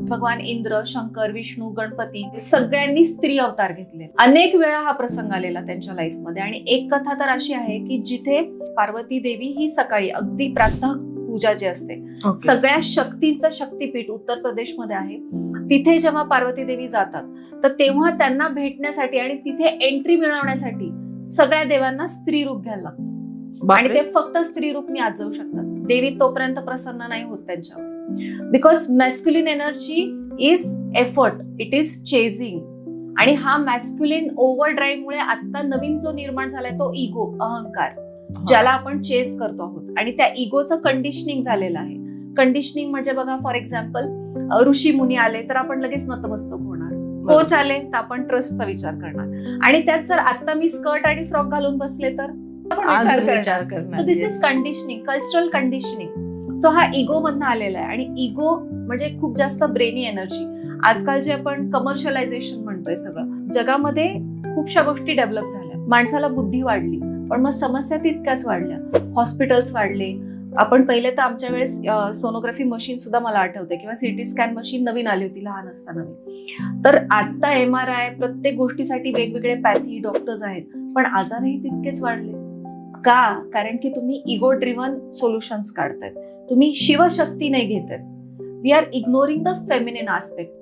भगवान इंद्र, शंकर, विष्णू, गणपती सगळ्यांनी स्त्री अवतार घेतले. अनेक वेळा हा प्रसंग आलेला त्यांच्या लाईफमध्ये. आणि एक कथा तर अशी आहे की जिथे पार्वती देवी ही सकाळी अगदी प्रातः पूजा जी असते, सगळ्या शक्तींचं शक्तीपीठ उत्तर प्रदेशमध्ये आहे, तिथे जेव्हा पार्वती देवी जातात तर तेव्हा त्यांना भेटण्यासाठी आणि तिथे एंट्री मिळवण्यासाठी सगळ्या देवांना स्त्री रूप घ्यायला लागतं. आणि ते फक्त स्त्री रूपनी आज जाऊ शकतात. देवी तोपर्यंत प्रसन्न नाही होत त्यांच्यावर, because masculine energy is effort, it is chasing. आणि हा मॅस्क्युलिन ओव्हरड्राईव्ह मुळे आता नवीन जो निर्माण झालाय तो इगो, अहंकार, ज्याला आपण चेस करतो आहोत. आणि त्या इगोचं कंडिशनिंग झालेलं आहे. कंडिशनिंग म्हणजे बघा, फॉर एक्झाम्पल ऋषी मुनी आले तर आपण लगेच नतमस्तक होणार, कोच आले तर आपण ट्रस्टचा विचार करणार. आणि त्यात जर आता मी स्कर्ट आणि फ्रॉक घालून बसले तर विचार करणार. So this is conditioning, cultural conditioning. So हा इगो मधनं आलेला आहे. आणि इगो म्हणजे खूप जास्त ब्रेनी एनर्जी. आजकाल जे आपण कमर्शियलायझेशन म्हणतोय, सगळं जगामध्ये खूपशा गोष्टी डेव्हलप झाल्या, माणसाला बुद्धी वाढली, पण मग समस्या तितक्याच वाढल्या. हॉस्पिटल्स वाढले. आपण पहिले तर आमच्या वेळेस सोनोग्राफी मशीन सुद्धा मला आठवते, किंवा सिटी स्कॅन मशीन नवीन आली होती लहान असताना. तर आता MRI, प्रत्येक गोष्टीसाठी वेगवेगळे पॅथी डॉक्टर्स आहेत, पण आजारही तितकेच वाढले. का? कारण की तुम्ही इगो ड्रिव्हन सोल्युशन्स काढतायत, तुम्ही शिवशक्ती नाही घेतायत. We are ignoring the feminine aspect.